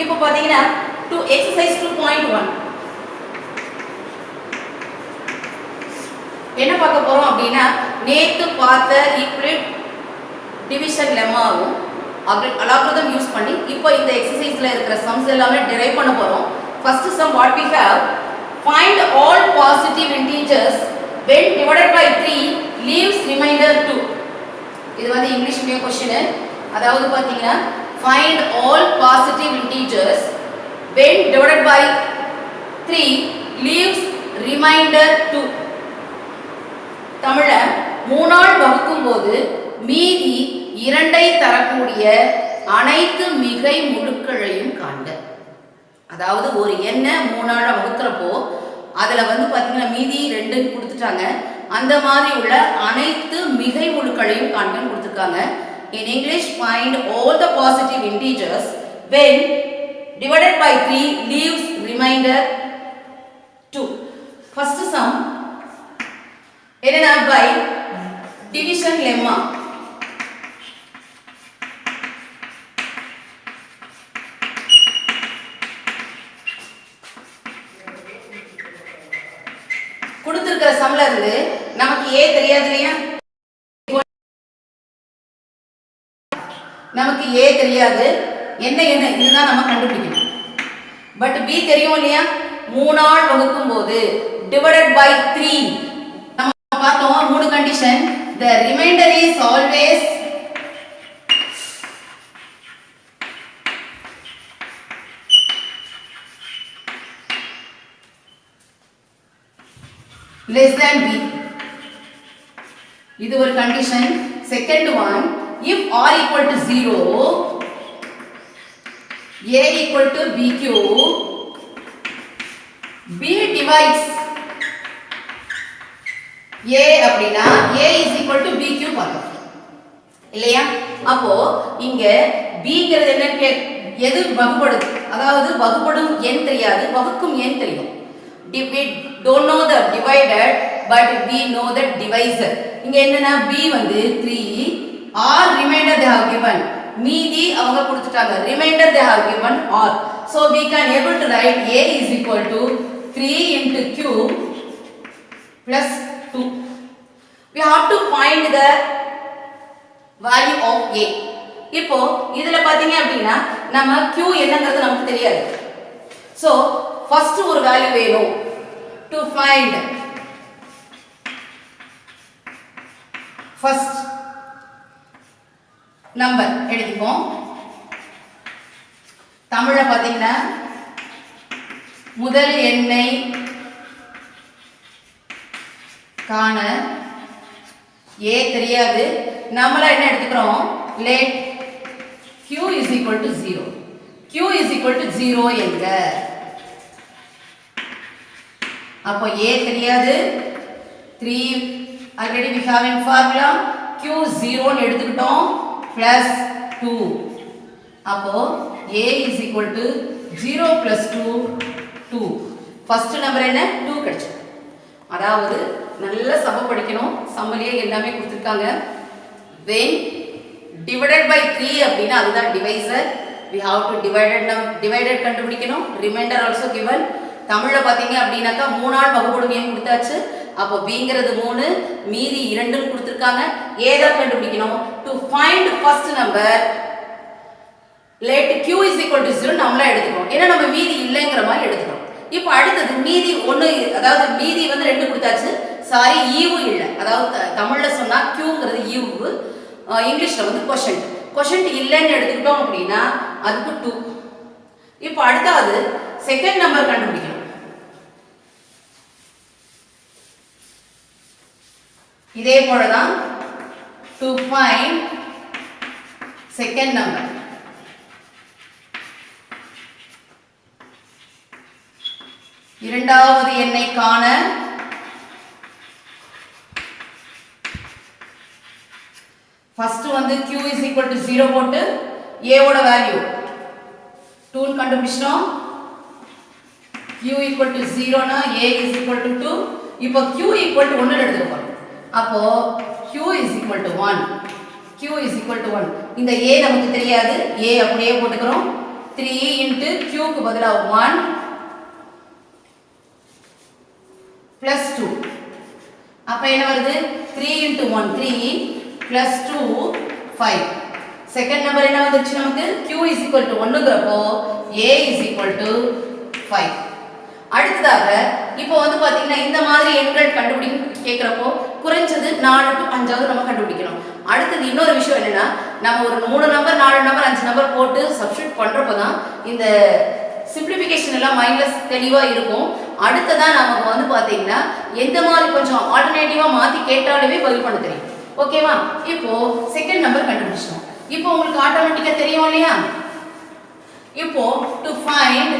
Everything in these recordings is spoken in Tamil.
இப்போ பாத்தீங்கன்னா to exercise 2.1 என்ன பார்க்க போறோம் அப்படின்னா நேத்து பார்த்த ஈக்குவலேட் டிவிஷன் லெம்மாவும் அல்காரிதம் யூஸ் பண்ணி இப்போ இந்த எக்ஸசைஸ்ல இருக்கிற சம்ஸ் எல்லாமே டிரைவ் பண்ண போறோம். First sum what we have, find all positive integers when divided by 3 leaves remainder 2. இது வந்து இங்கிலீஷ் மீடியம் क्वेश्चन. அதாவது பாத்தீங்கன்னா find all positive integers when divided by 3 leaves remainder 2. தமிழ 3 ஆல் வகுக்கும் போது மீதி 2 ஐ தரக்கூடிய அனைத்து மிகை முழுக்களையும் காண்க. அதாவது ஒரு எண்ணை 3 ஆல் வகுக்கிறப்போ அதுல வந்து பாத்தீங்கன்னா மீதி 2 கொடுத்துட்டாங்க. அந்த மாதிரி உள்ள அனைத்து மிகை முழுக்களையும் காண்கன்னு கொடுத்துருக்காங்க. In English, find all the positive integers when divided by 3 leaves remainder 2. First sum என்னன்னா by division lemma. கொடுத்திருக்கிற சம்ல இருந்து நமக்கு a தெரியாது இல்லையா, நமக்கு a தெரியாது, என்ன என்ன இதுதான் நம்ம கண்டுபிடிக்கணும். பட் b தெரியும் இல்லையா, 3 ஆல் வகுக்கும் போது divided by 3 நம்ம பார்த்தோம் 3 condition. the remainder is always less than b. இது ஒரு condition. Second one, if r equal to 0, a equal to bq, b divides a அப்படினா a is equal to bq பார்த்தோம் இல்லையா. அப்போ இங்க b ங்கிறது என்ன, எது வகுப்படுது, அதாவது வகுப்படும் எண் தெரியாது, வகுக்கும் எண் தெரியும். we don't know the divided but we know the divisor. இங்க என்னன்னா b வந்து 3, r remainder they have given, மீதி அவங்க கொடுத்துட்டாங்க, remainder they have given r. So we can able to write a is equal to 3 into q plus 2. We have to find the value of a. இப்போ இதுல பாத்தீங்க அப்படின்னா நம்ம q என்னங்கிறது நமக்கு தெரியாது. So first ஒரு வேல்யூ வேணும். to find first number எடுத்துப்போம். தமிழ்ல பாத்தீங்கன்னா முதல் எண்ணை காண a தெரியாது, நம்மள என்ன எடுத்துக்கிறோம், let q is equal to 0. q is equal to 0 என்க. அப்போ a தெரியாது, 3 already we have in formula, q 0 ன்னு எடுத்துக்கிட்டோம் plus 2. அப்போ a is equal to 0 plus 2 2. First number என்ன, 2 கிடைச்சு. அதாவது நல்ல சம படிக்கணும், சமலியே எல்லாமே கொடுத்திருக்காங்க. when divided by 3 அப்படினா அதுதான் divisor. we have to divided கண்டுபிடிக்கணும், remainder also given. தமிழ்ல பாத்தீங்க அப்படினாக்கா 3 ஆல் வகுப்படும் எண் கொடுத்தாச்சு. அப்போ b ங்கிறது 3, மீதி 2 ன்னு கொடுத்திருக்காங்க. a தான் கண்டுபிடிக்கணும். to find first number let q is equal to 0 நம்மள எடுத்துக்கோம், ஏன்னா நம்ம மீதி இல்லைங்கிற மாதிரி எடுத்துக்கோம். இப்போ அடுத்தது மீதி 1, அதாவது மீதி வந்து 2 கொடுத்தாச்சு, சாரி ஈவு இல்லை, அதாவது தமிழ்ல சொன்னா qங்கிறது ஈவு, இங்கிலீஷ்ல வந்து கொஷன்ட் இல்லைன்னு எடுத்துக்கிட்டோம் அப்படின்னா அதுக்கு 2. இப்போ அடுத்தது செகண்ட் நம்பர் கண்டுபிடிக்கணும். இதே போலதான் to find second number. இரண்டாவது எண்ணை காண ஃபர்ஸ்ட் வந்து q is equal to 0 போட்டு a ஓட வேல்யூ 2 ன்னு கண்டுபிடிச்சோம். q equal to 0 னா a is equal to 2. இப்போ q equal to 1 எடுத்துக்கோங்க. அப்போ q is equal to 1. q is equal to 1. இந்த a நமக்கு தெரியாது, a அப்படியே போட்டுக்கிறோம். 3 into q க்கு பதிலா 1 plus 2. அப்ப என்ன வருது 3 into 1 3 plus 2 5. செகண்ட் நம்பர் என்ன வந்துருச்சு நமக்கு q is equal to 1ங்கறப்போ a is equal to 5. அடுத்ததாக இப்போ வந்து பாத்தீங்கன்னா இந்த மாதிரி எண்கள் கண்டுபிடிக்க கேக்குறப்போ குறைஞ்சது 4 to 5 நம்ம கண்டுபிடிக்கணும். அடுத்து இன்னொரு விஷயம் என்னன்னா நம்ம ஒரு 3 நம்பர் 4 நம்பர் 5 நம்பர் போட்டு சப்ஸ்டிட்யூட் பண்றப்போ தான் இந்த சிம்பிளிஃபிகேஷன் எல்லாம் மைண்ட்ல தெளிவா இருக்கும். அடுத்ததா நமக்கு வந்து பாத்தீங்கன்னா எந்த மாதிரி கொஞ்சம் ஆல்டர்னேட்டிவா மாத்தி கேட்டாலுமே பதில் பண்ண தெரியும். ஓகேவா? இப்போ செகண்ட் நம்பர் கண்டுபிடிச்சோம். இப்போ உங்களுக்கு ஆட்டோமேட்டிக்கா தெரியும் இல்லையா? இப்போ டு ஃபைண்ட்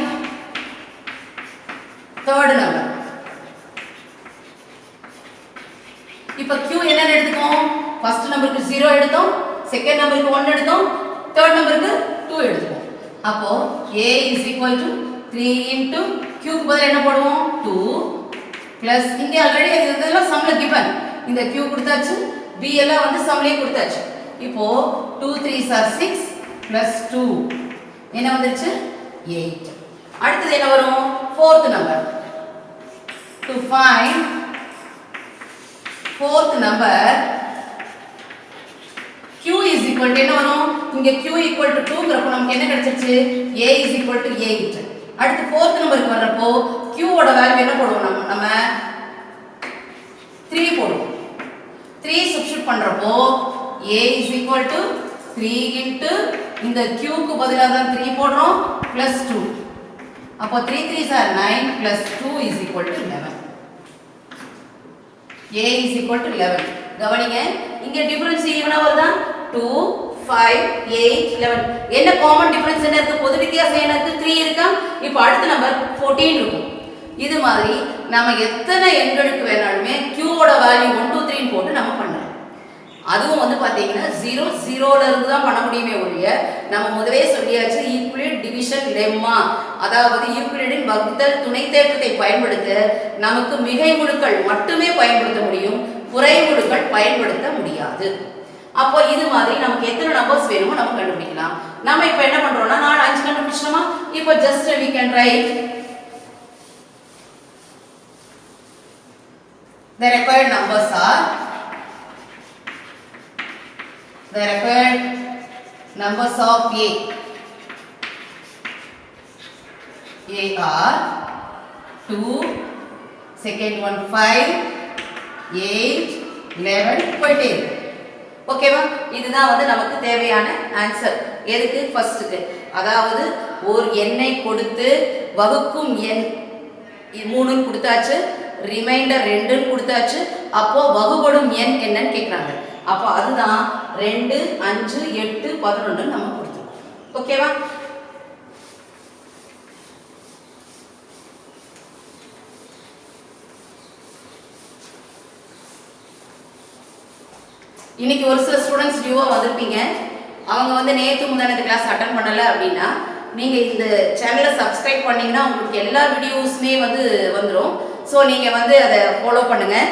தேர்ட் நம்பர். இப்போ q என்னன்னு எடுத்துக்கோம்? ஃபர்ஸ்ட் நம்பருக்கு 0 எடுத்தோம், செகண்ட் நம்பருக்கு 1 எடுத்தோம், தேர்ட் நம்பருக்கு 2 எடுத்துக்கோம். அப்போ a is equal to 3 into q க்கு பதிலா என்ன போடுவோம் 2 plus இங்க ஆல்ரெடி இதெல்லாம் சம்ல given. இந்த q கொடுத்தாச்சு, b எல்லாம் வந்து சம்லயே கொடுத்தாச்சு. இப்போ 2 3s are 6 plus 2 என்ன வந்துருச்சு 8. அடுத்து என்ன வரும் fourth number. To find fourth number q is equal to என்ன வரும் இங்க q equal to 2 ங்கறப்ப நமக்கு என்ன கிடைச்சிருச்சு a is equal to 8. அடுத்து fourth நம்பருக்கு வரப்போ q ஓட வேல்யூ என்ன போடுவோம் நம்ம 3 போடுவோம். 3 சப்ஸ்டிட்யூட் பண்றப்போ a is equal to 3 into இந்த q க்கு பதிலா தான் 3 போடுறோம் plus 2. அப்போ 3 3s are 9 plus 2 is equal to 11. a is equal to 11. கவனிங்க இங்க டிஃபரன்ஸ் ஈவனா வருதா 2 5 8 11. என்ன காமன் டிஃபரன்ஸ் என்ன இருக்கு? பொது வித்தியாசம் என்ன இருக்கு? 3 இருக்கா? இப்போ அடுத்த நம்பர் 14 இருக்கும். இது மாதிரி நாம எத்தனை எண்களுக்கு வேணாலுமே q ஓட வேல்யூ 1 2 3 போட்டு நம்ம பண்ணலாம். அதுவும் வந்து பாத்தீங்கன்னா 0 0ல இருந்து தான் பண்ண முடியுமே ஒழிய நம்ம முதவே சொல்லியாச்சு யூக்ளிட் டிவிஷன் லெம்மா, அதாவது யூக்ளிடின் வகுத்தல் துணை தேற்றத்தை பயன்படுத்த நமக்கு மிகை முழுக்கள் மட்டுமே பயன்படுத்த முடியும், குறை முழுக்கள் பயன்படுத்த முடியாது. அப்போ இது மாதிரி நமக்கு எத்தனை நம்பர்ஸ் வேணுமோ நம்ம கண்டுபிடிக்கலாம். நாம இப்போ என்ன பண்றோம்னா 4 5 கண்டுபிடிச்சோமா, இப்போ just we can write the required numbers are the required numbers of a are 2 second one 5 8 11 போயிட்டே இருக்கு. ஓகேவா? இதுதான் வந்து நமக்கு தேவையான ஆன்சர். எதுக்கு? ஃபர்ஸ்ட்டுக்கு, அதாவது ஒரு எண்ணை கொடுத்து வகுக்கும் எண் 3 கொடுத்தாச்சு, ரிமைண்டர் 2 கொடுத்தாச்சு, அப்போ வகுபடும் எண் என்னன்னு கேட்குறாங்க. அப்போ அதுதான் 2 5 8 11 நம்ம கொடுத்துருக்கோம். ஓகேவா? இன்னைக்கு ஒரு சில ஸ்டூடெண்ட்ஸ் நியூவாக வந்திருப்பீங்க. அவங்க வந்து நேற்று முந்தானத்து கிளாஸ் அட்டன் பண்ணலை அப்படின்னா நீங்கள் இந்த சேனலை சப்ஸ்கிரைப் பண்ணிங்கன்னா உங்களுக்கு எல்லா வீடியோஸுமே வந்து வந்துடும். ஸோ நீங்கள் வந்து அதை ஃபாலோ பண்ணுங்கள்.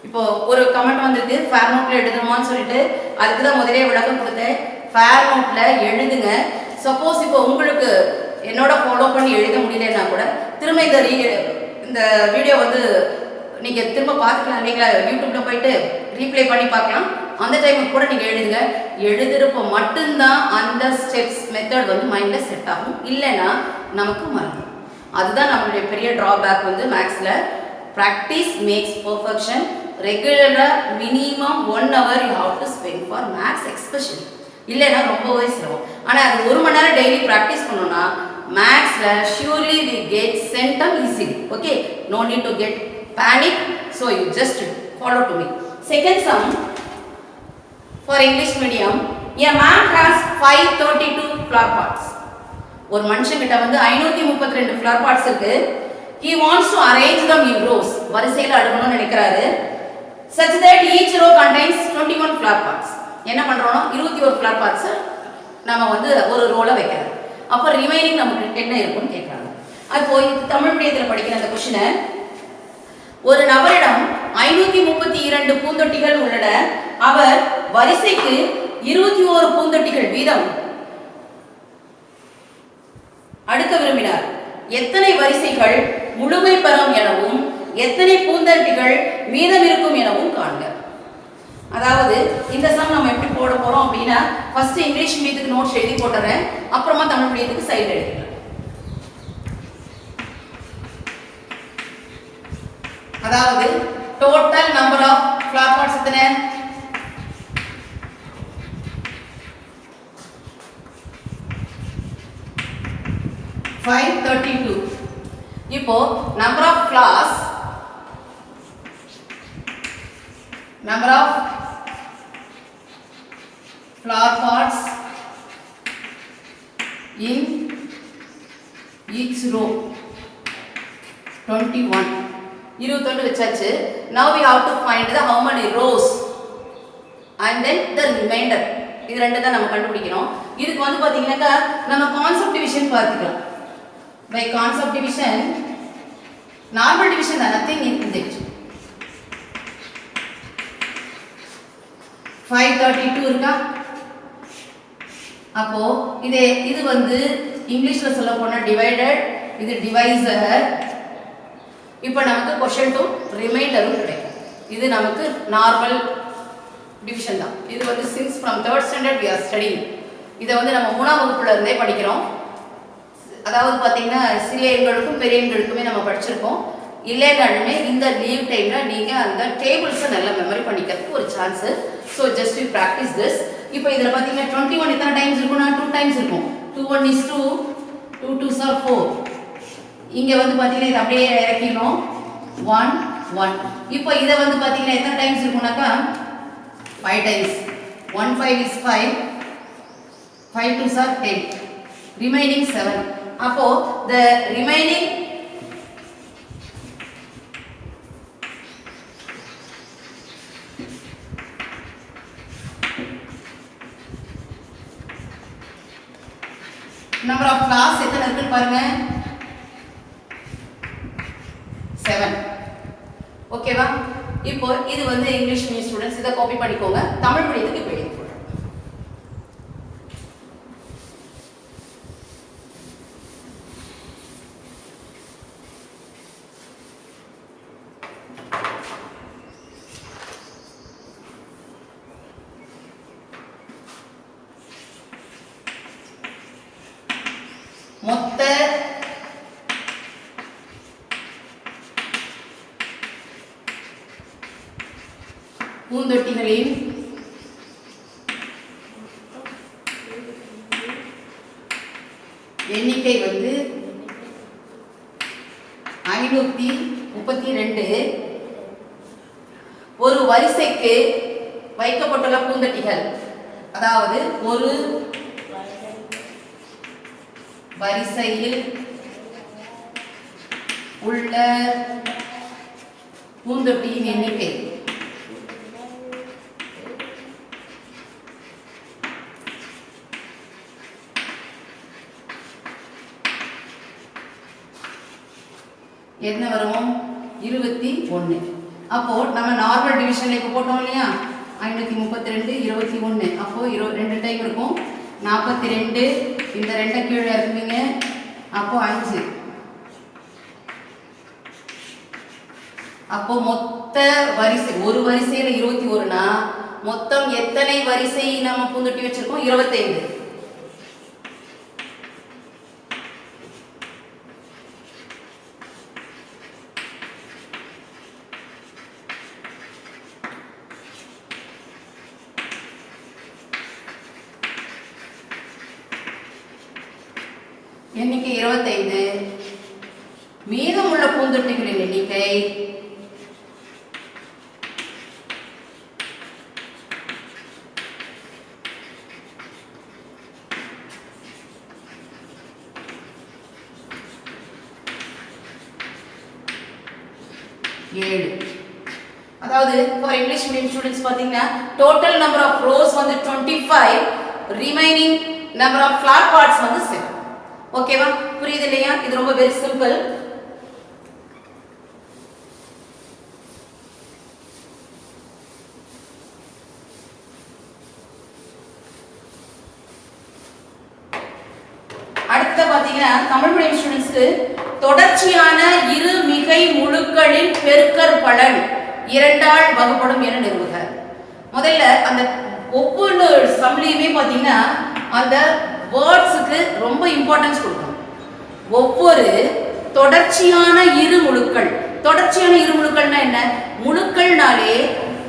இப்போ ஒரு கமெண்ட் வந்துருக்கு, ஃபேர் நோட்டில் எழுதணுமான்னு சொல்லிட்டு, அதுக்கு தான் முதலே விளக்கம் கொடுத்தேன். ஃபேர் நோட்டில் எழுதுங்க. சப்போஸ் இப்போ உங்களுக்கு என்னோட ஃபாலோ பண்ணி எழுத முடியலன்னா கூட திரும்ப இந்த வீடியோ வந்து நீங்கள் திரும்ப பார்த்துக்கலாம் இல்லைங்களா? யூடியூப்பில் போயிட்டு ரீப்ளே பண்ணி பார்க்கலாம். அந்த டைமுக்கு கூட நீங்கள் எழுதுங்க. எழுதுறப்போ மட்டும்தான் அந்த ஸ்டெப்ஸ் மெத்தட் வந்து மைண்டில் செட் ஆகும், இல்லைன்னா நமக்கு மறந்துடும். அதுதான் நம்மளுடைய பெரிய ட்ராபேக் வந்து மேக்ஸில். Practice makes perfection. ரெகுலராக minimum 1 hour you have to spend for maths especially, இல்லைன்னா ரொம்பவே சிரமம். ஆனால் அது 1 மணி நேரம் டெய்லி ப்ராக்டிஸ் பண்ணோன்னா மேக்ஸில் surely we get centum easily. Okay, no need to get panic, so you just follow to me. Second sum for English medium, a man has 532 flower pots. ஒரு மனுஷங்கிட்ட வந்து 532 flower pots இருக்கு. He wants to arrange them in rows. வரிசையில் அடுக்கணும்னு நினைக்கிறாரு. Such that each row contains 21 flower pots. என்ன பண்றோம்னா 21 flower pots நாம வந்து ஒரு ரோல வைக்கிறோம். அப்ப ரிமைனிங் நமக்கு என்ன இருக்கும்னு கேக்குறாங்க. அப்போ தமிழ் மீடியத்தில் படிக்கிற அந்த क्वेश्चन, ஒரு நபரிடம் 532 பூந்தொட்டிகள் உள்ளன. அவர் வரிசைக்கு 21 பூந்தொட்டிகள் வீதம் அடுக்க விரும்பினார். எத்தனை வரிசைகள் முழுமை பெறும் எனவும் எத்தனை பூந்தொட்டிகள் மீதம் இருக்கும் எனவும் காண்க. அதாவது இந்த சம் நம்ம எப்படி போட போறோம் அப்படின்னா, ஃபர்ஸ்ட் இங்கிலீஷ் மீடியத்துக்கு நோட்ஸ் எழுதி போட்டுறேன், அப்புறமா தமிழ் மீடியத்துக்கு சைடு எழுதிக்கிறேன். அதாவது total number of flower pots எத்தனை? 532. இப்போ number of flowers, number of flower pots in each row 21. 21 வச்சாச்சு. Now we have to find the how many rows and then the remainder. இது ரெண்டு தான் நம்ம கண்டுபிடிக்கணும். இதுக்கு வந்து பாத்தீங்கன்னாக்கா நம்ம கான்செப்ட் டிவிஷன் பார்த்துக்கலாம். By concept division, normal division தான், nothing in it. 532 இருக்கா? அப்போ இது வந்து இங்கிலீஷ்ல சொல்ல போனா டிவைடட், இது டிவைசர். இப்போ நமக்கு क्वेश्चन டு ரிமைண்டரும் கிடைக்கும். இது நமக்கு நார்மல் டிவிஷன் தான். இது வந்து since from 3rd standard we are studying. இத வந்து நம்ம 3ஆம் வகுப்புல இருந்தே படிக்கிறோம். அதாவது பாத்தீங்கன்னா சிறிய எண்களுக்கும் பெரிய எண்களுக்குமே நம்ம படிச்சிருக்கோம். இல்லைனாலுமே இந்த லீவ் டைம்ல நீங்க அந்த டேபிள்ஸ் நல்லா மெமரி பண்ணிக்கிறதுக்கு ஒரு chance. So just we practice this. இப்போ இதுல பாத்தீங்கன்னா 21 எத்தனை டைம்ஸ் இருக்கும்னா 2 டைம்ஸ் இருக்கும். 2 1 is 2, 2 2s are 4. இங்க வந்து பாத்தீங்கன்னா இது அப்படியே இறக்கினோம் 1 1. இப்போ இத வந்து பாத்தீங்கன்னா எத்தனை times இருக்கும்னாக்கா 5 times. 1 5 is 5, 5 2s are 10, remaining 7. அப்போ the remaining number of flowers எத்தனை இருக்குன்னு பாருங்க 7. ஓகேவா? இப்போ இது வந்து இங்கிலீஷ் மீடியம் ஸ்டூடண்ட்ஸ் இத காப்பி பண்ணிக்கோங்க. தமிழ் மீடியத்துக்கு போய் எழுதிக்கோங்க. மொத்த பூந்தொட்டிகளின் எண்ணிக்கை வந்து 532. ஒரு வரிசைக்கு வைக்கப்பட்டுள்ள பூந்தொட்டிகள், அதாவது ஒரு வரிசையில் உள்ள பூந்தொட்டியின் எண்ணிக்கை என்ன வரும் 21. அப்போ நம்ம நார்மல் டிவிஷன்ல இப்ப போட்டோம் இல்லையா 532 21. அப்போ 2 டைம் இருக்கும் 42. இந்த 2 கீழே இருக்குவீங்க, அப்போ 5. அப்போ மொத்த வரிசை ஒரு வரிசையில 21னா மொத்தம் எத்தனை வரிசை நம்ம பூந்தொட்டி வச்சிருக்கோம் 25. எண்ணிக்கை 25. மீதமுள்ள பூந்தொட்டிகளின் எண்ணிக்கை 7. அதாவது ஃபார் இங்கிலீஷ் மீடியம் ஸ்டூடண்ட்ஸ் பாத்தீங்கன்னா டோட்டல் நம்பர் ஆஃப் ரோஸ் வந்து 25, remaining number of flower parts வந்து 7. ஓகேவா? புரியுது இல்லையா? இது ரொம்ப வெரி சிம்பிள். பாத்தீங்கன்னா தமிழ் மீடியம் ஸ்டூடெண்ட்ஸ்க்கு தொடர்ச்சியான இரு மிகை முழுக்களின் பெருக்கற் பலன் இரண்டால் வகுப்படும் என நிறுவுக. முதல்ல அந்த ஒவ்வொரு சம்லையுமே பாத்தீங்கன்னா அந்த வேர்ட்ஸுக்கு ரொம்ப இம்பார்ட்டன்ஸ் கொடுக்கணும். ஒவ்வொரு தொடர்ச்சியான இரு முழுக்கள், தொடர்ச்சியான இரு முழுக்கள்னா என்ன? முழுக்கள்னாலே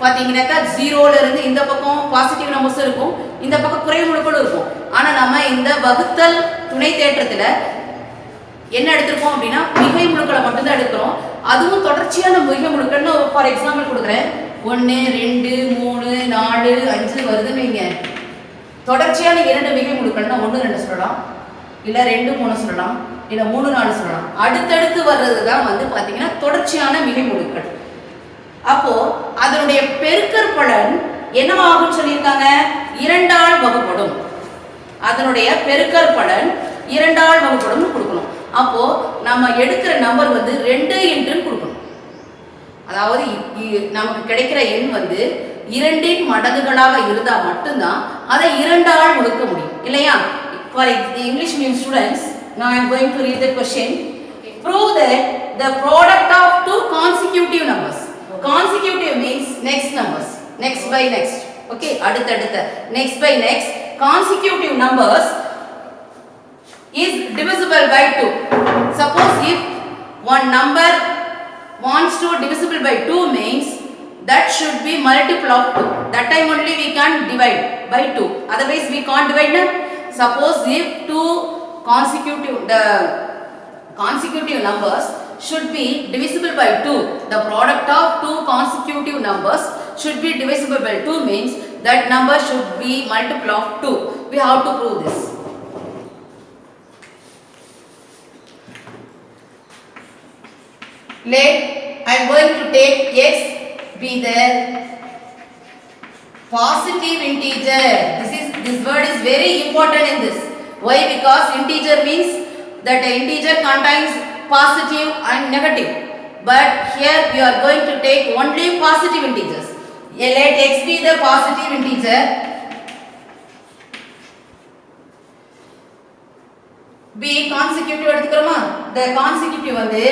பாத்தீங்கன்னாக்கா ஜீரோல இருந்து இந்த பக்கம் பாசிட்டிவ் நம்பர்ஸ் இருக்கும், இந்த பக்கம் குறை முழுக்களும் இருக்கும். ஆனா நம்ம இந்த வகுத்தல் துணை தேற்றத்துல என்ன எடுத்திருக்கோம் அப்படின்னா மிகை முழுக்களை மட்டும்தான் எடுக்கிறோம். அதுவும் தொடர்ச்சியான மிகை முழுக்கள்னு ஃபார் எக்ஸாம்பிள் கொடுக்குறேன். 1 2 3 4 5 வருதுன்னு வைங்க. தொடர்ச்சியான 2 மிகை முழுக்கள்னா 1 2 சொல்லலாம், இல்ல 2 3 சொல்லலாம், இல்ல 3 4 சொல்லலாம். அடுத்தடுத்து வர்றது தான் வந்து பாத்தீங்கன்னா தொடர்ச்சியான மிகை முழுக்கள். அப்போ அதனுடைய பெருக்கற் பலன் என்னவாகும் சொல்லியிருக்காங்க? 2ஆல் வகுப்படும். அதனுடைய பெருக்கற் பலன் 2ஆல் வகுப்படும் கொடுக்கணும். அப்போ நம்ம எடுக்கிற நம்பர் வந்து 2 என்று கொடுக்கணும். அதாவது நமக்கு கிடைக்கிற எண் வந்து 2இன் மடங்குகளாக இருந்தா மட்டும்தான் அதை 2ஆல் வகுக்க முடியும் இல்லையா? For English medium students, now I am going to read the question. Prove that the product of two consecutive numbers. Consecutive means next numbers, next by next. Okay, அடுத்த next by next consecutive numbers is divisible by 2. Suppose if one number wants to divisible by 2 means that should be multiple of 2. That time only we can divide by 2. Otherwise we can't divide them. Suppose if two consecutive numbers should be divisible by 2. The product of two consecutive numbers should be divisible by 2 means that number should be multiple of 2. We have to prove this. Let I am going to take x be the positive integer. This word is very important in this. Why? Because integer means that the integer contains positive and negative. But here we are going to take only positive integers. Let x be the positive integer. B consecutive எடுத்துக்கிறோமா? The consecutive வந்து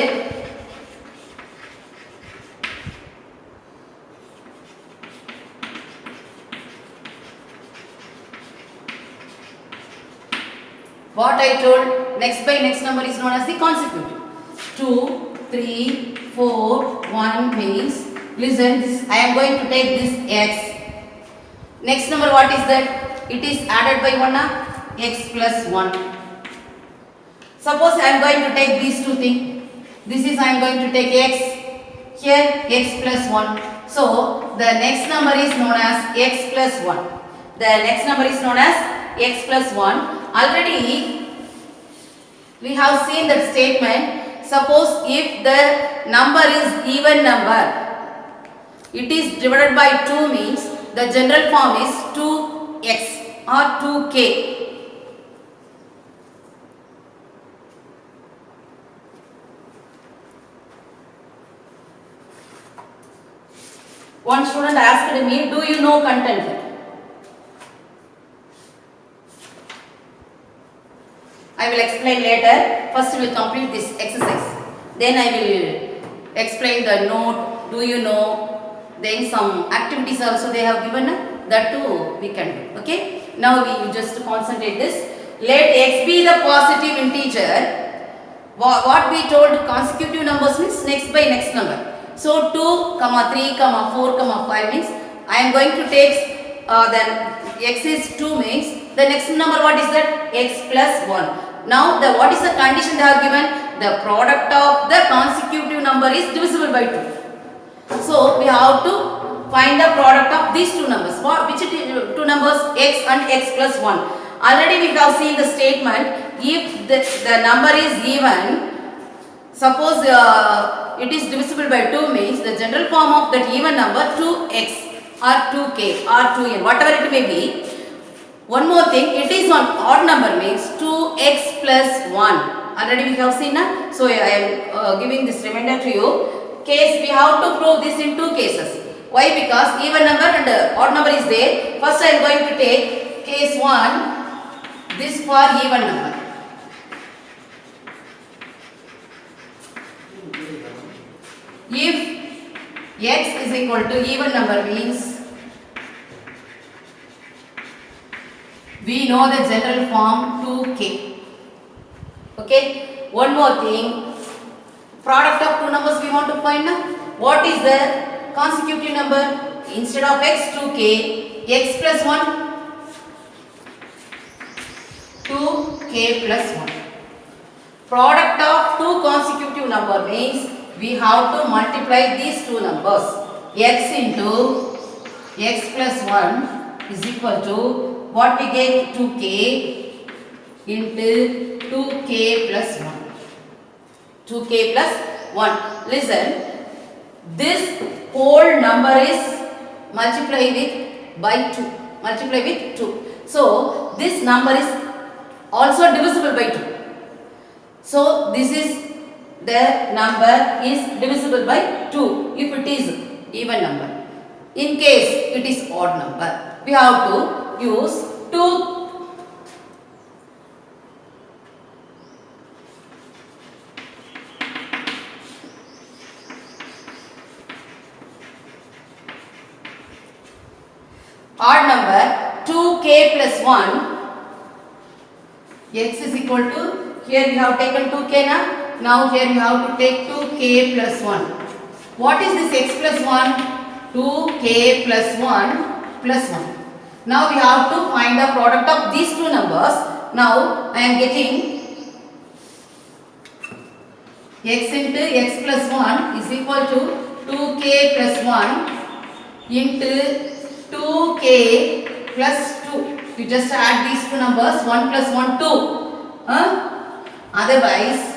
what I told, next by next number is known as the consecutive. 2 3 4 1 means, listen, this I am going to take this x. Next number what is that? It is added by 1, x plus 1. Suppose I am going to take these two things. This is I am going to take x, here x plus 1. So the next number is known as x plus 1. The next number is known as x plus 1. Already we have seen that statement. Suppose if the number is even number, it is divided by 2 means the general form is 2x or 2k. One student asked me, do you know content? I will explain later. First we will complete this exercise. Then I will explain the note, do you know. Then some activities also they have given. That too we can do. Okay. Now we just concentrate this. Let x be the positive integer. What we told, consecutive numbers means next by next number. So 2, 3, 4, 5 means I am going to take then x is 2 means the next number what is that? X plus 1. Now what is the condition they have given? The product of the consecutive number is divisible by 2. So we have to find the product of these two numbers. Which two numbers? X and x plus 1. Already we have seen the statement. If the number is even, suppose it is divisible by 2 means the general form of that even number 2x or 2k or 2n, whatever it may be. One more thing, it is on odd number means 2x plus 1. Already we have seen. So I am giving this reminder to you. Case we have to prove this in two cases. Why? Because even number and odd number is there. First I am going to take case 1. This for even number. If x is equal to even number means we know the general form 2k. Okay, one more thing, product of two numbers we want to find now. What is the consecutive number? Instead of x 2k, x plus 1 2k plus 1. Product of two consecutive number means we have to multiply these two numbers. X into x plus 1 is equal to what we get, 2k into 2k plus 1. 2k plus 1. Listen, this whole number is multiply with by 2. Multiply with 2. So this number is also divisible by 2. So this is the number is divisible by 2 if it is even number. In case it is odd number, we have to use 2. Odd number 2k plus 1, x is equal to, here we have taken 2k now here we have to take 2k plus 1. What is this x plus 1? 2k plus 1 plus 1. Now we have to find the product of these two numbers. Now I am getting x into x plus 1 is equal to 2k plus 1 into 2k plus 2. You just add these two numbers, 1 plus 1 2. Otherwise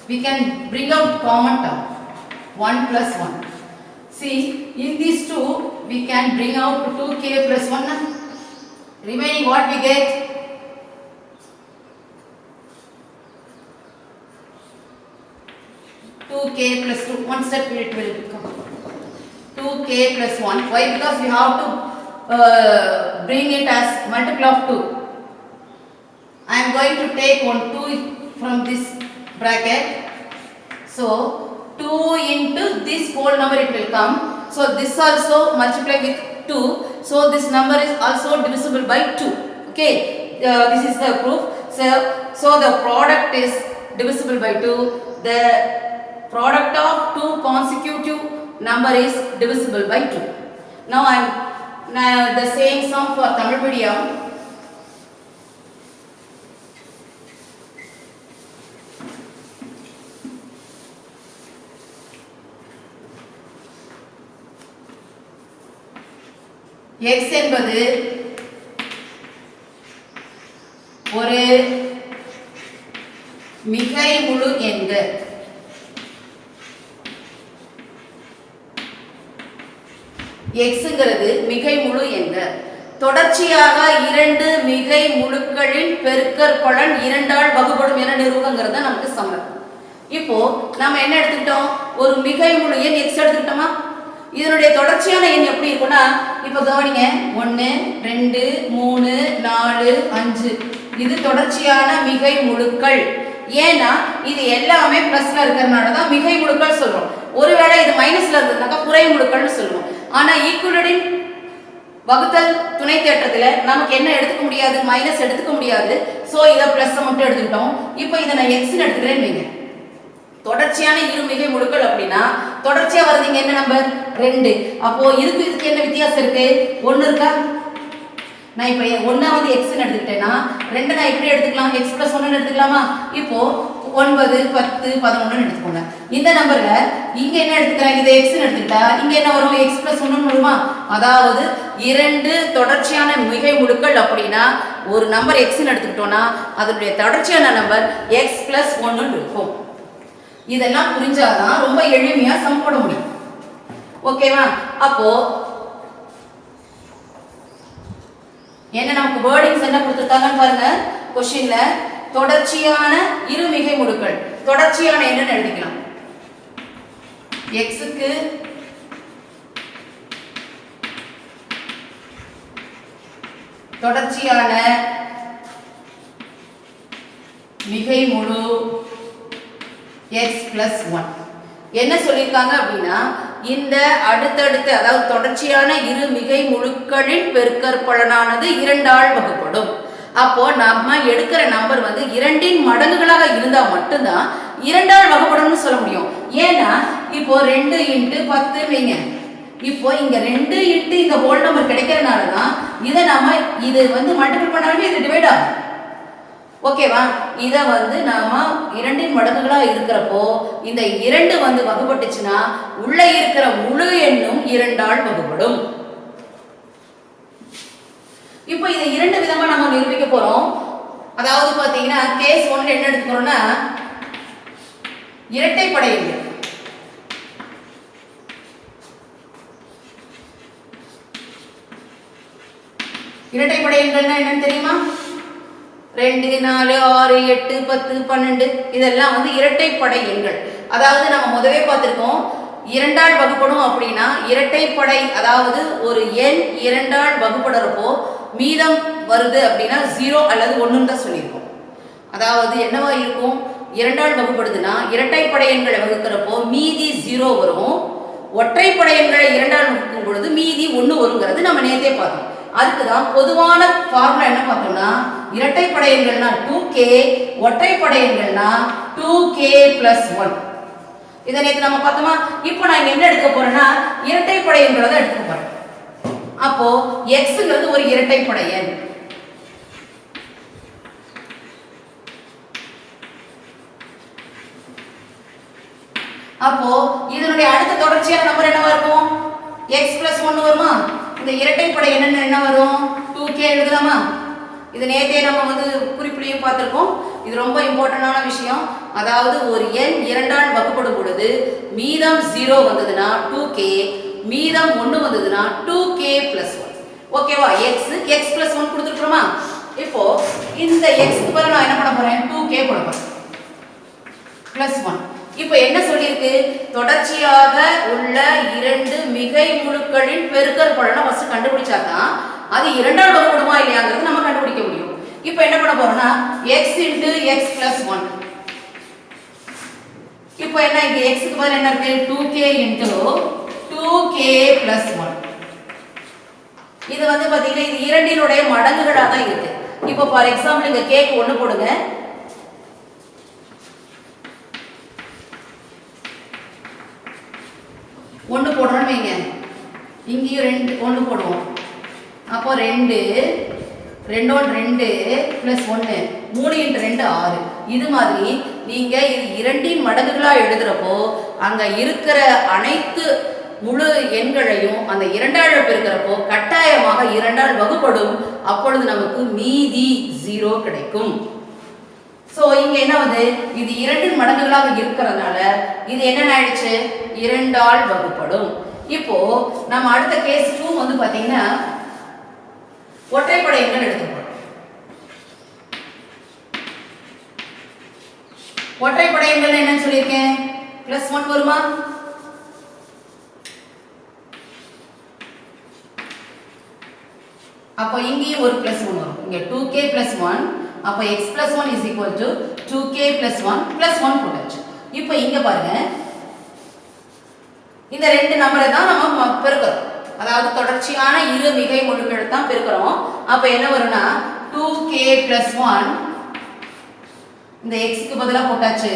we can bring out common term, 1 plus 1. See, in these two we can bring out 2k plus 1. Remaining what we get? 2k plus 2. One step it will become 2k plus 1. Why? Because we have to bring it as multiple of 2. I am going to take 2 from this bracket. So 2 into this whole number it will come. So this also multiply with 2. So this number is also divisible by 2. Okay, this is the proof. So the product is divisible by 2. The product of two consecutive number is divisible by 2. Now I am the same sum for Tamil medium. x என்பது ஒரு மிகை முழு எண்கள். xங்கிறது மிகை முழு எண்கள். தொடர்ச்சியாக இரண்டு மிகை முழுக்களின் பெருக்கற்பலன் 2 ஆல் வகுப்படும் என நிரூபங்கிறது நமக்கு சமம். இப்போ நாம என்ன எடுத்துக்கிட்டோம்? ஒரு மிகை முழு எண் x எடுத்துக்கிட்டோமா? இதனுடைய தொடர்ச்சியான எண் எப்படி இருக்கும்னா, இப்போ கவனிங்க, 1 2 3 4 5 இது தொடர்ச்சியான மிகை முழுக்கள். ஏன்னா இது எல்லாமே பிளஸ்ல இருக்கிறதுனால தான் மிகை முழுக்கள் சொல்றோம். ஒருவேளை இது மைனஸ்ல இருந்ததுனாக்கா குறை முழுக்கள்னு சொல்லுவோம். ஆனா ஈக்குவலின் வகுத்தல் துணை தேற்றத்துல நமக்கு என்ன எடுத்துக்க முடியாது? மைனஸ் எடுத்துக்க முடியாது. சோ இத பிளஸ் மட்டும் எடுத்துக்கிட்டோம். இப்போ இத நான் x ன்னு எடுத்துக்கிறேன்னு வைங்க. தொடர்ச்சியான இரு மிகை முழுக்கள் அப்படின்னா தொடர்ச்சியா வருதுங்க என்ன நம்பர்? 2. அப்போ இதுக்கு என்ன வித்தியாசம் இருக்கு? 1 இருக்கா? நான் இப்போ 1வது x ன்னு எடுத்துக்கிட்டேன்னா 2 நான் எப்படி எடுத்துக்கலாம்? x + 1 ன்னு எடுத்துக்கலாமா? இப்போ 9 10 11 ன்னு எடுத்துக்கோங்க. இந்த நம்பர்ல இங்க என்ன எடுத்துக்கறேன்? இத x ன்னு எடுத்துக்கிட்டா இங்க என்ன வரும்? x + 1 ன்னு வருமா? அதாவது இரண்டு தொடர்ச்சியான மிகை முழுக்கள் அப்படின்னா ஒரு நம்பர் x ன்னு எடுத்துக்கிட்டோம்னா அதனுடைய தொடர்ச்சியான நம்பர் x + 1 ன்னு இருக்கும். இதெல்லாம் புரிஞ்சாதான் ரொம்ப எளிமையா சம் போட முடியும். ஓகேவா? அப்போ என்ன நமக்கு வேர்டிங்ஸ் என்ன கொடுத்திருக்காங்கன்னு பாருங்க. क्वेश्चनல தொடர்ச்சியான இரு மிகை முழுக்கள், தொடர்ச்சியான என்னன்னு எழுதிக்கலாம். x க்கு தொடர்ச்சியான மிகை முழு x + 1. என்ன சொல்லியிருக்காங்க அப்படின்னா, இந்த அடுத்தடுத்த அதாவது தொடர்ச்சியான இரு மிகை முழுக்களின் பெருக்கற்பலனானது 2ஆல் வகுப்படும். அப்போ நம்ம எடுக்கிற நம்பர் வந்து 2இன் மடங்குகளாக இருந்தால் மட்டும்தான் 2ஆல் வகுப்படும்னு சொல்ல முடியும். ஏன்னா இப்போ 2 × 10 வைங்க, இப்போ இங்க 2 × இந்த ஹோல் நம்பர் கிடைக்கிறதுனால தான் இதை நம்ம இது வந்து மல்டிபிள் பண்ணாலுமே இது டிவைட் ஆகும். ஓகேவா? இதை வந்து நாம 2இன் மடங்குகளா இருக்கிறப்போ இந்த 2 வந்து வகுப்பட்டுச்சுன்னா உள்ள இருக்கிற முழு எண்ணும் 2ஆல் வகுப்படும். இப்போ இதை 2 விதமா நம்ம நிரூபிக்க போறோம். அதாவது பாத்தீங்கன்னா கேஸ் 1 என்ன எடுத்துக்கிறோம்னா இரட்டைப்படை எண்கள். இரட்டைப்படை எண்கள்னா என்னன்னு தெரியுமா? 2, 4, 6, 8, 10, 12 இதெல்லாம் வந்து இரட்டைப்படை எண்கள். அதாவது நம்ம முதவே பார்த்திருக்கோம், 2ஆல் வகுப்படும் அப்படின்னா இரட்டைப்படை, அதாவது ஒரு எண் 2ஆல் வகுப்படுறப்போ மீதம் வருது அப்படின்னா 0 அல்லது 1ன்னு தான் சொல்லியிருக்கோம். அதாவது என்னவா இருக்கும், 2ஆல் வகுப்படுதுன்னா இரட்டைப்படை எண்களை வகுக்கிறப்போ மீதி 0 வரும், ஒற்றைப்படை எண்களை 2ஆல் வகுக்கும் பொழுது மீதி 1 வருங்கிறது நம்ம நேத்தே பார்த்தோம். அதுக்கு தான் பொதுவான ஃபார்முலா என்ன பார்த்தோம்னா, இரட்டைப்படை எண்கள்னா 2k, ஒற்றைப்படை எண்கள்னா 2k + 1. இதை நேற்று நம்ம பார்த்தோமா. இப்போ நான் என்ன எடுக்க போறேன்னா இரட்டைப்படை எண்களை தான் எடுக்க போறேன். அப்போ xங்கிறது ஒரு இரட்டைப்படை எண். அப்போ இதனுடைய அடுத்த தொடர்ச்சியான நம்பர் என்னவா இருக்கும்? x + 1 வருமா? இந்த இரட்டைப்படை என்ன வரும்? 2k எழுதலாமா? இது நேத்தே நம்ம வந்து குறிப்பிலையும் பார்த்திருக்கோம். இது ரொம்ப இம்பார்ட்டன்டான விஷயம். அதாவது ஒரு எண் 2ஆல் வகுப்படும் பொழுது மீதம் 0 வந்ததுன்னா 2k, மீதம் 1 வந்ததுன்னா 2k + 1. ஓகேவா? x + 1 கொடுத்துருக்கோமா? இப்போ இந்த x க்கு பதிலா நான் என்ன பண்ண போறேன்? 2k போட போறேன் +1. இப்போ என்ன சொல்லியிருக்கு? தொடர்ச்சியாக உள்ள 2 மிகை முழுக்களின் பெருக்கற்பலனை ஃபர்ஸ்ட் கண்டுபிடிச்சாதான் அது 2ஆல் வகுப்படுமா இல்லையாங்கிறது நம்ம கண்டுபிடிக்க முடியும். இப்போ என்ன பண்ண போறோம்னா x × x + 1. இப்போ என்ன, இங்க x க்கு பதிலா என்ன இருக்கு? 2k × 2k + 1. இது வந்து பாத்தீங்கன்னா இது 2னுடைய மடங்குகளா தான் இருக்கு. இப்போ ஃபார் எக்ஸாம்பிள் இங்க k க்கு 1 போடுங்க, ஒன்று போடுறோம்னு வைங்க, இங்கேயும் 1 போடுவோம். அப்போ 2 2 2 + 1 3 × 2 6. இது மாதிரி நீங்க இது 2இன் மடங்குகளா எழுதுறப்போ அங்க இருக்கிற அனைத்து முழு எண்களையும் அந்த 2ஆல் பெருக்கிறப்போ கட்டாயமாக 2ஆல் வகுப்படும். அப்பொழுது நமக்கு மீதி 0 கிடைக்கும். சோ இங்க என்ன வந்து இது 2இன் மடங்குகளாக இருக்கிறதுனால இது என்ன ஆயிடுச்சு? 2ஆல் வகுப்படும். இப்போ நம்ம அடுத்த கேஸ் 2 வந்து பாத்தீங்கன்னா ஒற்றைப்படை எண்கள் எடுத்துக்கணும். ஒற்றைப்படை எண்கள் என்னன்னு சொல்லியிருக்கேன்? +1 வருமா? அப்போ இங்கேயும் ஒரு +1 வரும். இங்க 2k + 1. அப்போ x + 1 = 2k + 1 + 1 போட்டாச்சு. இப்போ இங்க பாருங்க, இந்த 2 நம்பரை தான் நம்ம பெருக்கிறோம். அதாவது தொடர்ச்சியான இரு மிகை முழுக்களை தான் பெருக்கிறோம். அப்போ என்ன வரும்னா 2k + 1. இந்த x க்கு பதிலா போட்டாச்சு.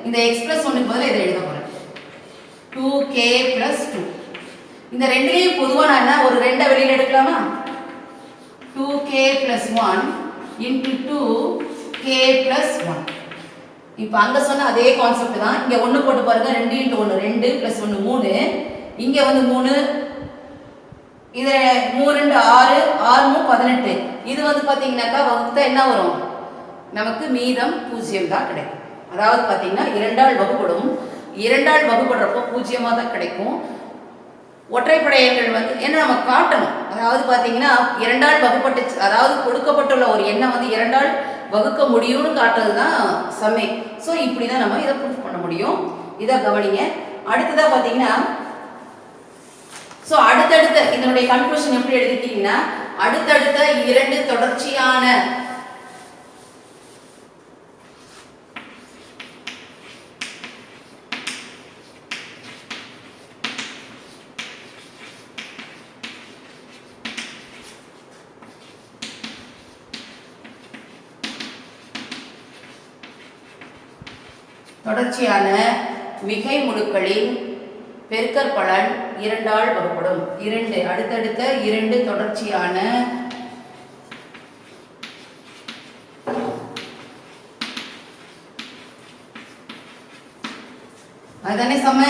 இந்த x + 1 க்கு பதிலா இதை எழுத போறேன் 2k + 2. இந்த ரெண்டுலயும் பொதுவா நான் ஒரு 2 வெளியில எடுக்கலாமா? 2k + 1 × 2k + 1. இப்போ அங்க சொன்ன அதே கான்செப்ட் தான். இங்க 1 போட்டு பாருங்க, 2 × 1 2 + 1 3. இங்க வந்து 3, இது 3 × 6 6 18. இது வந்து பாத்தீங்கன்னாக்கா வகுத்தா என்ன வரும்? நமக்கு மீதம் 0 தான் கிடைக்கும். அதாவது பாத்தீங்கன்னா 2ஆல் வகுப்படும். 2ஆல் வகுப்படுறப்போ 0 தான் கிடைக்கும். ஒற்றைப்படை எண்கள் வந்து என்ன நம்ம காட்டணும். அதாவது பாத்தீங்கன்னா 2ஆல் வகுப்பட்டு, அதாவது கொடுக்கப்பட்டுள்ள ஒரு எண்ணை வந்து 2ஆல் வகுக்க முடியும்னு காட்டுறது தான் சம்மே. ஸோ இப்படி தான் நம்ம இதை ப்ரூஃப் பண்ண முடியும். இதை கவனிங்க. அடுத்ததா பாத்தீங்கன்னா ஸோ அடுத்தடுத்த இதனுடைய கன்க்ளூஷன் எப்படி எடுத்துக்கிட்டீங்கன்னா, அடுத்தடுத்த 2 தொடர்ச்சியான தொடர்ச்சியான மிகை முழுக்களின் பெருக்கற்பலன் 2 ஆல் வகுப்படும். 2 அடுத்தடுத்த 2 தொடர்ச்சியான அதுதானே சம.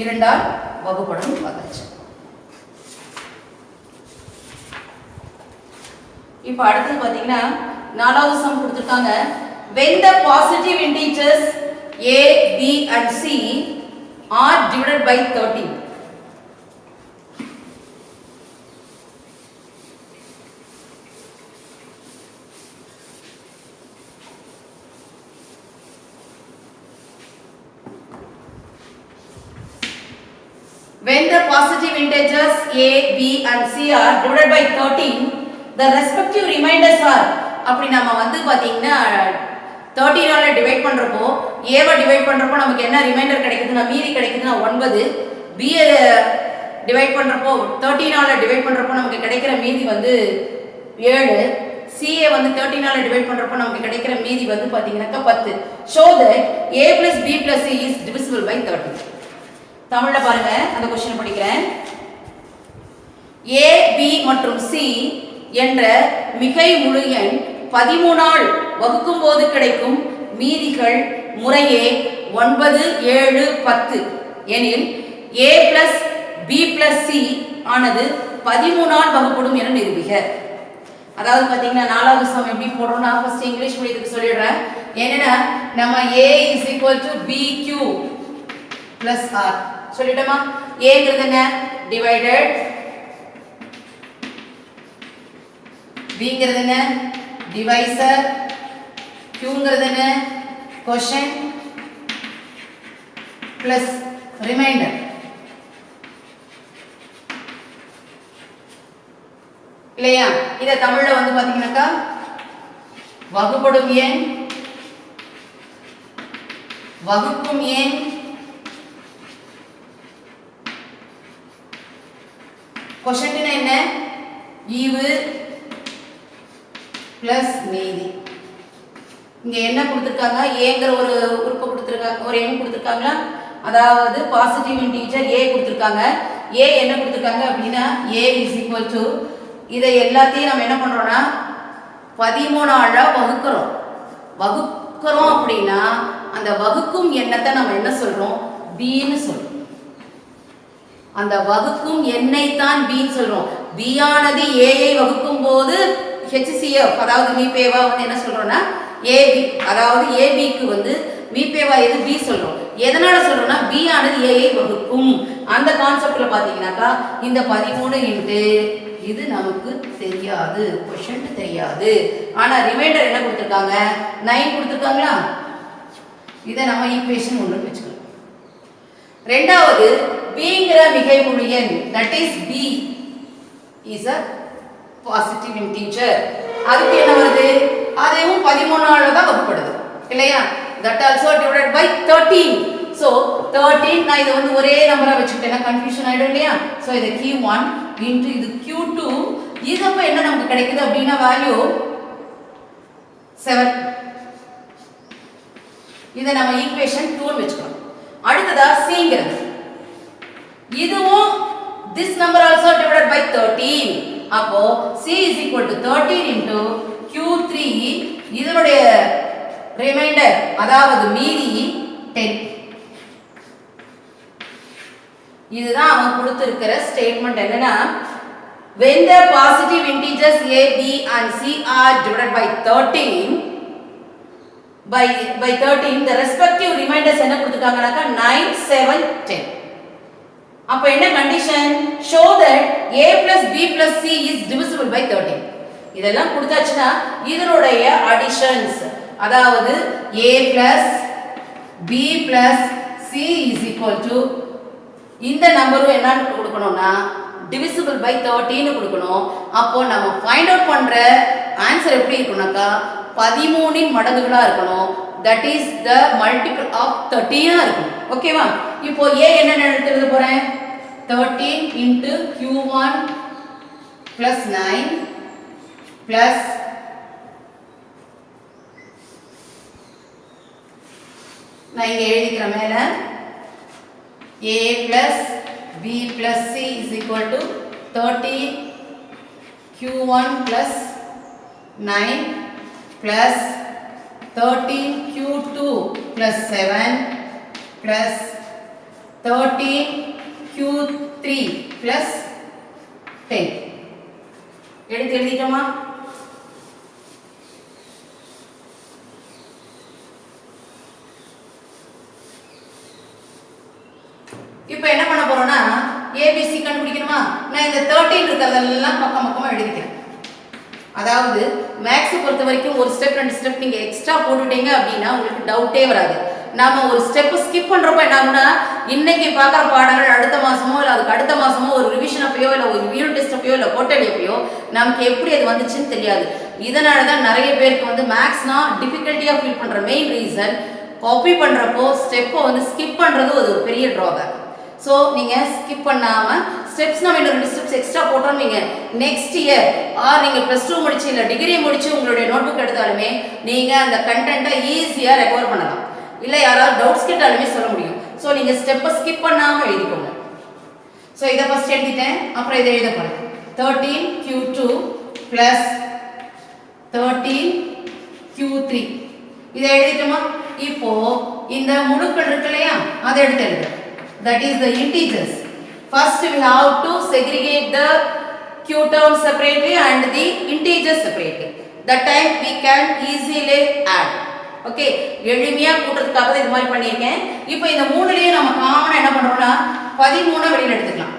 இரண்டால் வகுப்படும் பார்த்தாச்சு. இப்போ அடுத்து பாத்தீங்கன்னா 4வது சம் கொடுத்திருக்காங்க. when the positive integers a b and c are divided by 13. When the positive integers a, b and c are divided by 13, the respective remainders are. அப்படி நம்ம வந்து பாத்தீங்கன்னா 13 ஆல டிவைட் பண்றப்போ a வை டிவைட் பண்றப்போ நமக்கு என்ன ரிமைண்டர் கிடைக்குதுன்னா மீதி கிடைக்குதுன்னா 9. b யை டிவைட் பண்றப்போ 13 ஆல டிவைட் பண்றப்போ நமக்கு கிடைக்கிற மீதி வந்து 7. c யை வந்து 13 ஆல டிவைட் பண்றப்போ நமக்கு கிடைக்கிற மீதி வந்து பாத்தீங்கன்னா 10. show that a plus b plus c is divisible by 13. தமிழ்ல பாருங்க, அந்த क्वेश्चन படிக்கிறேன். a, b மற்றும் c என்ற மிகை முழு எண் 13 ஆல் வகுக்கும் போது கிடைக்கும் மீதிகள் முறையே 9, 7, 10 எனில் a plus b plus c ஆனது 13 ஆல் வகுப்படும் என நிரூபிக்க. அதாவது பாத்தீங்கன்னா 4வது சம் எப்படி போடுறோம்னா ஃபர்ஸ்ட் இங்கிலீஷ் மீடியத்துக்கு சொல்லிடுறேன். என்னன்னா நம்ம a = bq plus r சொல்லிட்டோமா. a ங்கிறது என்ன? டிவைடட். b ங்கிறது என்ன? டிவைசர். q ங்கிறது என்ன? Quotient plus remainder. இல்லையா? இத தமிழ்ல வந்து பாத்தீங்கன்னாக்கா வகுப்படும் எண், வகுக்கும் எண், கொஷன்ட்னா என்ன? ஈவு பிளஸ் மீதி. இங்க என்ன கொடுத்திருக்காங்க? ஏங்கிற ஒரு உறுப்பு கொடுத்திருக்காங்க, ஒரு எண் கொடுத்திருக்காங்களா? அதாவது பாசிட்டிவ் இன்டிஜர் a கொடுத்திருக்காங்க. a என்ன கொடுத்திருக்காங்க அப்படின்னா a = இதை எல்லாத்தையும் நம்ம என்ன பண்றோம்னா 13 ஆல வகுக்கிறோம். வகுக்கிறோம் அப்படின்னா அந்த வகுக்கும் எண்ணத்தை நம்ம என்ன சொல்றோம்? b ன்னு சொல்றோம். அந்த வகுக்கும் எண்ணை தான் b ன்னு சொல்றோம். b ஆனது a ஐ வகுக்கும் போது HCF அதாவது மீபேவா வந்து என்ன சொல்றோம்னா ab, அதாவது ab க்கு வந்து மீபேவா எது b சொல்றோம். எதனால சொல்றோம்னா b ஆனது a ஐ வகுக்கும். அந்த கான்செப்ட்ல பாத்தீங்கன்னாக்கா இந்த 13 இன்டு இது நமக்கு தெரியாது, क्वेश्चन தெரியாது. ஆனா ரிமைண்டர் என்ன கொடுத்திருக்காங்க? 9 கொடுத்திருக்காங்களா? இத நம்ம ஈக்குவேஷன் 1 ன்னு வெச்சுக்கலாம். இரண்டாவது bங்கிற மிகை முழு எண், that is b is a positive integer. அதுக்கு என்ன வருது? அதுவும் 13 ஆல தான் வகுப்படுது இல்லையா? that also divided by 13. so 13 நான் இத வந்து ஒரே நம்பரா வெச்சிட்டேனா கன்ஃபியூஷன் ஆயிடும் இல்லையா? so இது q1 into இது q2. இது அப்ப என்ன நமக்கு கிடைக்குது அப்படினா வேல்யூ 7. இத நம்ம ஈக்குவேஷன் 2 ன்னு வெச்சுக்கலாம். அடுத்ததா cங்கிறது இதுவும் this number also divided by 13. அப்போ c = 13 into q3. இதனுடைய ரிமைண்டர் அதாவது மீதி 10. இதுதான் அவன் கொடுத்திருக்கிற ஸ்டேட்மென்ட். என்னன்னா when the positive integers a, b and c are divided by 13 by 13 the respective remainders என்ன கொடுத்திருக்காங்கனாக்கா 9, 7, 10. அப்ப என்ன condition? show that a plus b plus c is divisible by 13. இதெல்லாம் கொடுத்தாச்சுனா இதனுடைய அடிஷன்ஸ் அதாவது a plus b plus c is equal to இந்த நம்பரும் என்னன்னு கொடுக்கணும்னா divisible by 13 னு கொடுக்கணும். அப்போ நம்ம ஃபைண்ட் அவுட் பண்ற ஆன்சர் எப்படி இருக்கும்னாக்கா 13 இன் மடங்குகளா இருக்கணும். that is the multiple of 13 ஆ இருக்கும். ஓகேவா? இப்போ a என்ன எழுத போறேன் 13 into q1 plus 9 plus நான் இங்க எழுதிக்கிறேன் மேல a plus b plus c is equal to 13 q1 plus 9 plus 13 q2 plus 7 plus 13 q3 plus 10 எழுதிட்டோமா இப்போ என்ன பண்ண போறோம்னா ABC கண்டுபிடிக்கணுமா நான் இந்த 13 இருக்கறதெல்லாம் பக்கமா எழுதிக்கிறேன் அதாவது மேக்ஸ் பொறுத்த வரைக்கும் ஒரு ஸ்டெப் ரெண்டு ஸ்டெப் நீங்க எக்ஸ்ட்ரா போட்டுட்டீங்க அப்படினா உங்களுக்கு டவுட்டே வராது நாம ஒரு ஸ்டெப் ஸ்கிப் பண்றப்ப என்ன ஆகும்னா இன்னைக்கு பார்க்குற பாடங்கள் அடுத்த மாசமோ இல்ல அதுக்கு அடுத்த மாசமோ ஒரு ரிவிஷன் அப்பயோ இல்ல ஒரு யூனிட் டெஸ்ட் அப்பயோ இல்ல குவார்ட்டர்லி அப்பயோ நமக்கு எப்படி அது வந்துச்சுன்னு தெரியாது இதனால தான் நிறைய பேருக்கு வந்து மேக்ஸ்னா டிஃபிகல்ட்டியா ஃபீல் பண்ற மெயின் ரீசன் காப்பி பண்றப்போ ஸ்டெப்பை வந்து ஸ்கிப் பண்றது ஒரு பெரிய டிராபேக் சோ நீங்க ஸ்கிப் பண்ணாம ஸ்டெப்ஸ் நம்ம இன்னும் 2 ஸ்டெப்ஸ் எக்ஸ்ட்ரா போட்டோம் நீங்க நெக்ஸ்ட் இயர் ஆர் நீங்க +2 முடிச்சு இல்ல டிகிரி முடிச்சு உங்களுடைய நோட்புக் எடுத்தாலுமே நீங்க அந்த கண்டென்ட்டை ஈஸியா ரெக்கவர் பண்ணலாம் இல்ல யாராவது டவுட்ஸ் கேட்டாலுமே சொல்ல முடியும் சோ நீங்க ஸ்டெப்பை ஸ்கிப் பண்ணாம எழுதிக்கோங்க சோ இத ஃபர்ஸ்ட் எழுதிட்டேன் அப்புறம் இத எழுத போறேன் 13 q2 13 q3 இத எழுதிட்டோமா இப்போ இந்த முழுக்கள் இருக்குலையா அதை எடுத்து எழுது that is the integers first we have to segregate the q terms separately and the integers separately that time we can easily add okay எளிமையா கூட்டத்துக்காக இது மாதிரி பண்ணிருக்கேன் இப்போ இந்த மூணுலயே நம்ம காமனா என்ன பண்றோம்னா 13 வெளியில எடுத்துக்கலாம்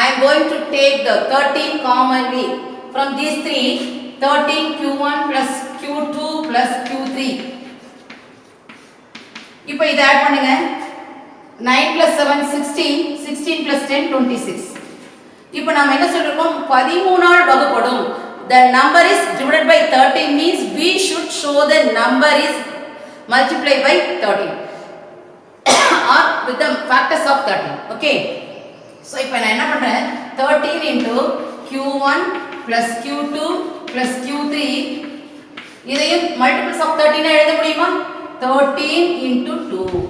I am going to take the 13 commonly from these three 13 q1 plus q2 plus q3 இப்போ இத ஆட் பண்ணுங்க 9 plus 7 16 16 plus 10 26 இப்போ நாம என்ன சொல்றோம் 13 all வகுப்படும் the number is divided by 13 means we should show the number is multiplied by 13 or with the factors of 13 okay so இப்போ நான் என்ன பண்றேன் 13 into q1 plus q2 plus q3 இதையும் multiples of 13 எழுத முடியுமா 13 into 2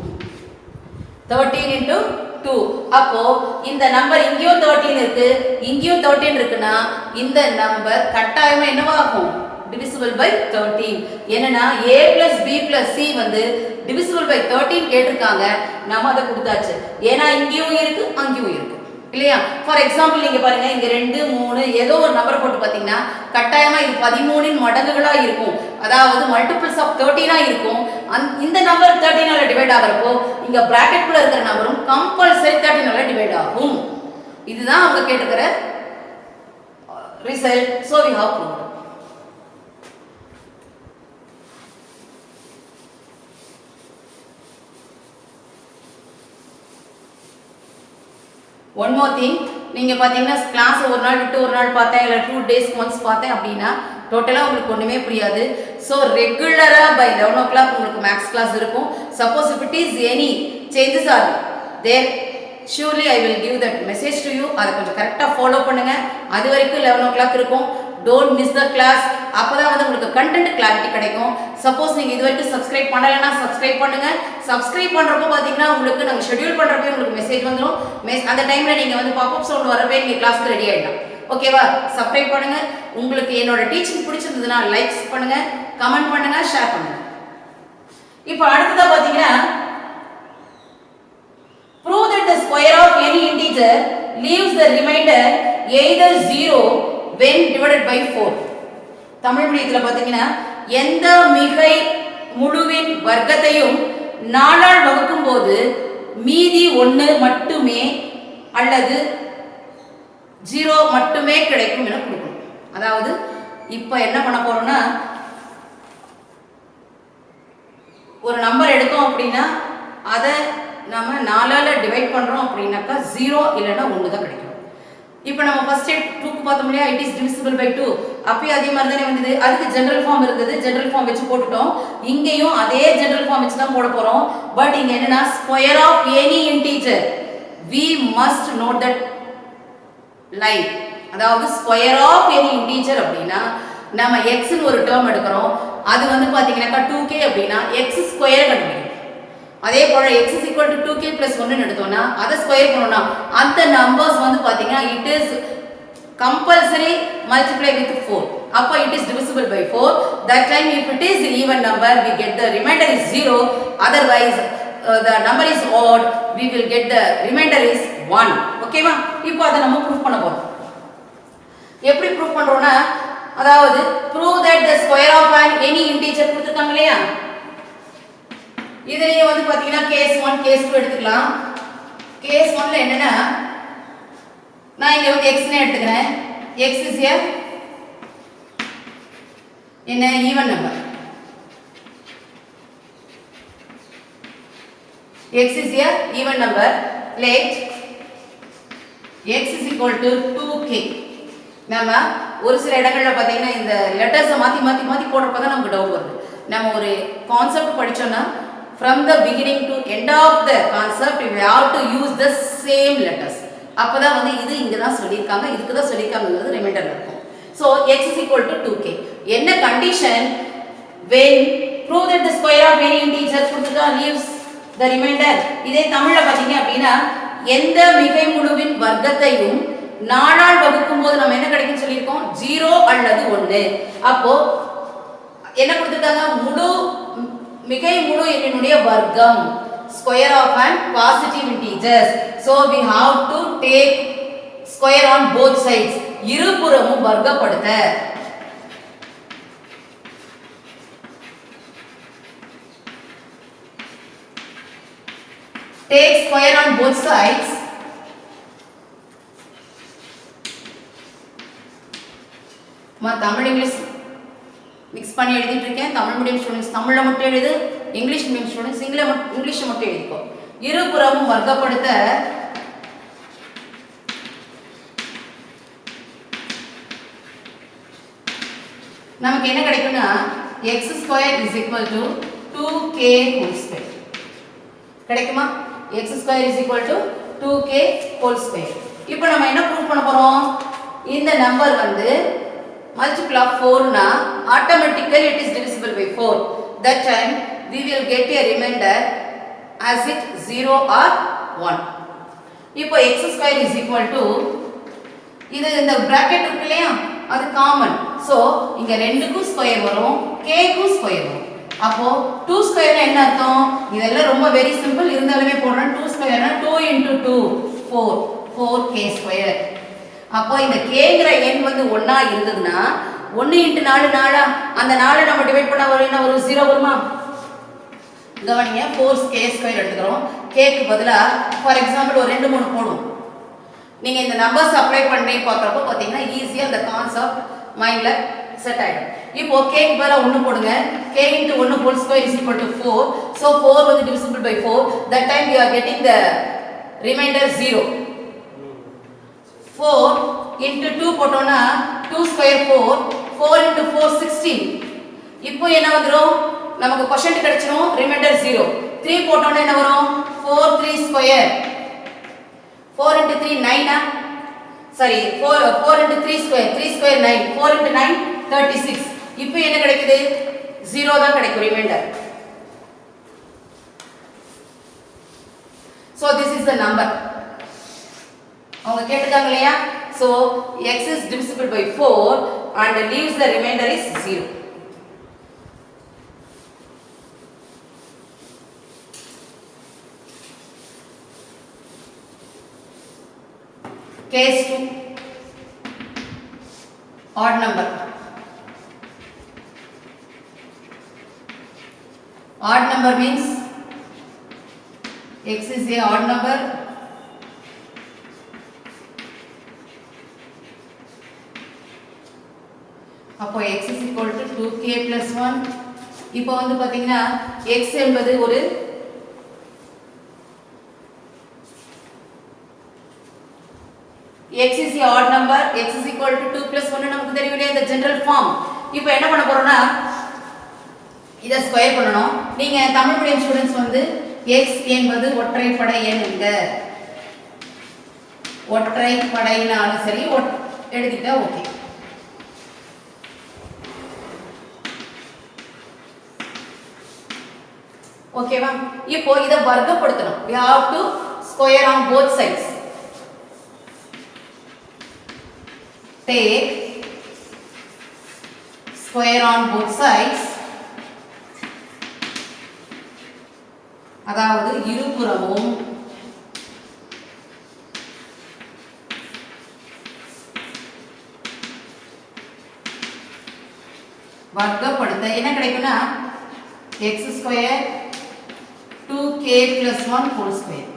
13 into 2 அப்போ இந்த நம்பர் இங்கேயும் 13 இருக்கு இங்கேயும் 13 இருக்குனா இந்த நம்பர் கட்டாயமா என்னவாகும் divisible by 13 என்னன்னா a plus b plus c வந்து divisible by 13 கேட்டிருக்காங்க நாம அத கொடுத்தாச்சு ஏனா இங்கேயும் இருக்கு அங்கேயும் இருக்கு இல்லையா ஃபார் எக்ஸாம்பிள் நீங்க பாருங்க இங்க 2 3 ஏதோ ஒரு நம்பர் போட்டு பாத்தீங்கன்னா கட்டாயமா இது 13 இன் மடங்குகளா இருக்கும் அதாவது மல்டிபிள்ஸ் ஆஃப் 13 ஆ இருக்கும் இந்த நம்பர் 13 ஆல டிவைட் ஆகறப்போ இங்க பிராக்கெட் குள்ள இருக்கிற நம்பரும் கம்பல்சரி 13 ஆல டிவைட் ஆகும் இதுதான் அவங்க கேட்டிருக்கிற result so we have proved one more thing நீங்க பாத்தீங்கன்னா கிளாஸ் ஒரு நாள் விட்டு ஒரு நாள் பார்த்தேன் இல்ல 2 days once பார்த்தேன் அப்படினா டோட்டலா உங்களுக்கு ஒண்ணுமே புரியாது சோ ரெகுலரா by 11 o'clock உங்களுக்கு மேத்ஸ் கிளாஸ் இருக்கும் suppose if it is any changes are there surely I will give that message to you அத கொஞ்சம் கரெக்ட்டா ஃபாலோ பண்ணுங்க அது வரைக்கும் 11 o'clock இருக்கும் don't miss the class அப்பதான் வந்து உங்களுக்கு content clarity கிடைக்கும் சப்போஸ் நீங்க இதுவரைக்கும் subscribe பண்ணலனா subscribe பண்ணுங்க subscribe பண்றப்போ பாத்தீங்கன்னா உங்களுக்கு நாங்க ஷெட்யூல் பண்றப்போ உங்களுக்கு மெசேஜ் வந்துரும் அந்த டைம்ல நீங்க வந்து பாப் அப் சவுண்ட் வரவே நீங்க கிளாஸ்க்கு ரெடி ஆயிடலாம் ஓகேவா subscribe பண்ணுங்க உங்களுக்கு என்னோட டீச்சிங் பிடிச்சிருந்ததுனா லைக்ஸ் பண்ணுங்க கமெண்ட் பண்ணுங்க ஷேர் பண்ணுங்க இப்போ அடுத்ததா பாத்தீங்கன்னா prove that the square of any integer leaves the remainder either 0 when divided by 4 Tamil மீடியத்துல பாத்தீங்கன்னா எந்த மிகை முழுவின் வர்க்கத்தையும் 4 ஆல் வகுக்கும்போது மீதி 1 மட்டுமே அல்லது 0 மட்டுமே கிடைக்கும் என கொடுக்கணும் அதாவது இப்போ என்ன பண்ண போறோம்னா ஒரு நம்பர் எடுத்தோம் அப்படினா அத நாம 4 ஆல டிவைட் பண்றோம் அப்படினாக்கா 0 இல்லனா 1 தான் கிடைக்கும் இப்போ நம்ம ஃபர்ஸ்ட் 2 க்கு பார்த்தோம் இல்லையா it is divisible by 2 அப்பயும் அதே மாதிரி தானே வந்தது. அதுக்கு ஜெனரல் ஃபார்ம் இருக்குது, ஜெனரல் ஃபார்ம் வச்சு போட்டுட்டோம். இங்கேயும் அதே ஜெனரல் ஃபார்ம் வச்சு தான் போட போறோம். பட் இங்க என்னன்னா square of any integer we must note that line. அதாவது ஸ்கொயர் ஆஃப் எனி இன்டீஜர் அப்படின்னா நம்ம x ன்னு ஒரு டேர்ம் எடுக்கிறோம். அது வந்து பாத்தீங்கன்னா 2k அப்படின்னா x ஸ்கொயர் கண்டுபிடிக்கணும். அதே போல x is equal to 2k plus 1 ன்னு எடுத்தோம்னா அதை ஸ்கொயர் பண்ணோம்னா அந்த நம்பர்ஸ் வந்து பாத்தீங்கன்னா it is compulsory multiply with 4. அப்ப it is divisible by 4. That time if it is even number we get the remainder is 0. Otherwise the number is odd, we will get the remainder is 1. ஓகேவா? இப்போ அதை நம்ம ப்ரூஃப் பண்ண போறோம். எப்படி ப்ரூஃப் பண்றோம்னா அதாவது prove that the square of any integer கொடுத்திருக்காங்க இல்லையா? இதுலயே வந்து பாத்தீங்கன்னா கேஸ் 1 கேஸ் 2 எடுத்துக்கலாம். கேஸ் 1ல என்னன்னா நான் இங்க வந்து x னே எடுத்துக்கிறேன். x is a என்ன even number. x is a even number. Let x is equal to 2k. நாம ஒரு சில இடங்கள்ல பாத்தீங்கன்னா இந்த லெட்டர்ஸ் மாத்தி போடுறப்ப தான் நமக்கு டவுட் வருது. நம்ம ஒரு கான்செப்ட் படிச்சோம்னா from the beginning to end of the concept we have to use the same letters. அப்பதான் வந்து இது இங்க தான் சொல்லிருக்காங்க, இதுக்கு தான் சொல்லிருக்காங்கங்கிறது ரிமைண்டர்ல இருக்கும். So x is equal to 2k. என்ன condition? when prove that the square of any integer கொடுத்துட்டா leaves the remainder. இதே தமிழ்ல பாத்தீங்க அப்படின்னா எந்த மிகை முழுவின் வர்க்கத்தையும் 4 ஆல் வகுக்கும் போது நம்ம என்ன கிடைக்கும்னு சொல்லியிருக்கோம்? 0 அல்லது 1. அப்போ என்ன கொடுத்துட்டாங்க? முழு மிகை முழு எண்ணினுடைய வர்க்கம் square of an positive integers. So we have to take square on both sides. இருபுறமும் வர்க்கப்படுத்த. Take square on both sides. Tamil English mix பண்ணி எழுதிட்டு இருக்கேன். தமிழ் மீடியம் ஸ்டூடெண்ட்ஸ் தமிழ்ல மட்டும் எழுது, இங்கிலீஷ் மீடியம் ஸ்டூடெண்ட்ஸ் இங்கிலீஷ் மட்டும் எழுதிக்கோ. இருபுறமும் வர்க்கப்படுத்த நமக்கு என்ன கிடைக்கும்னா x square is equal to 2k whole square கிடைக்குமா? x square is equal to 2k whole square. இப்போ நம்ம என்ன ப்ரூஃப் பண்ண போறோம்? இந்த நம்பர் வந்து multiple of 4 na automatically it is divisible by 4. That time we will get a remainder as it 0 or 1. இப்போ x square is equal to இது இந்த bracket இருக்கு இல்லையா அது காமன். சோ இங்க ரெண்டுக்கும் ஸ்கொயர் வரும், k க்கும் ஸ்கொயர் வரும். அப்போ 2 ஸ்கொயர்னா என்ன அர்த்தம்? இதெல்லாம் ரொம்ப வெரி சிம்பிள் இருந்தாலுமே போடுறேன். 2 ஸ்கொயர்னா 2 into 2 4 4k ஸ்கொயர். அப்போ இந்த kங்கற எண் வந்து 1 ஆ இருந்ததுனா 1 into 4 4 அந்த 4 நம்ம டிவைட் பண்ணா என்ன வரும்? 0 வருமா? கவனிங்க 4k ஸ்கொயர் எடுத்துக்கறோம். k க்கு பதிலா ஃபார் எக்ஸாம்பிள் ஒரு 2 3 போடுவோம். நீங்க இந்த நம்பர்ஸ் அப்ளை பண்ணி பார்க்கறப்ப பாத்தீங்கன்னா ஈஸியா அந்த கான்செப்ட் மைண்ட்ல செட் ஆயிடும். இப்போ k க்கு பதிலா 1 போடுங்க. k into 1 whole square is equal to 4. So 4 வந்து divisible by 4. That time we are getting the remainder 0. 4 into 2 போட்டோம்னா 2 square 4 4 into 4 16. இப்போ என்ன வந்துரும்? நமக்கு கோஷன்ட் கிடைச்சிரும், ரிமைண்டர் 0. 3 போட்டோம்னா என்ன வரும்? 4 3 square 4 into 3 9 sorry 4 into 3 square 3 square 9 4 into 9 36. இப்போ என்ன கிடைக்குது? 0 தான் கிடைக்கும் reminder. So this is the number. அவங்க கேட்டுட்டாங்க இல்லையா? So x is divisible by 4 and leaves the remainder is 0. Case 2 odd number. Odd number means x is a odd number. அப்போ x is equal to 2k plus 1. இப்போ வந்து பாத்தீங்கன்னா x என்பது ஒரு x is a odd number, x is equal to 2 plus 1 நமக்கு தெரியும் இல்லையா இந்த ஜெனரல் ஃபார்ம். இப்போ என்ன பண்ண போறோம்னா இத ஸ்கொயர் பண்ணனும். நீங்க தமிழ் மீடியம் ஸ்டூடண்ட்ஸ் வந்து x என்பது ஒற்றைப்படை எண் என்க. ஒற்றைப்படைனாலும் சரி எழுதிட்டா ஓகே. ஓகேவா? இப்போ இத வர்க்கப்படுத்தணும். we have to square on both sides. Take square on both sides. அதாவது இருபுறமும் வர்க்கப்படுத்த என்ன கிடைக்கும்னா x square 2k plus 1 whole square.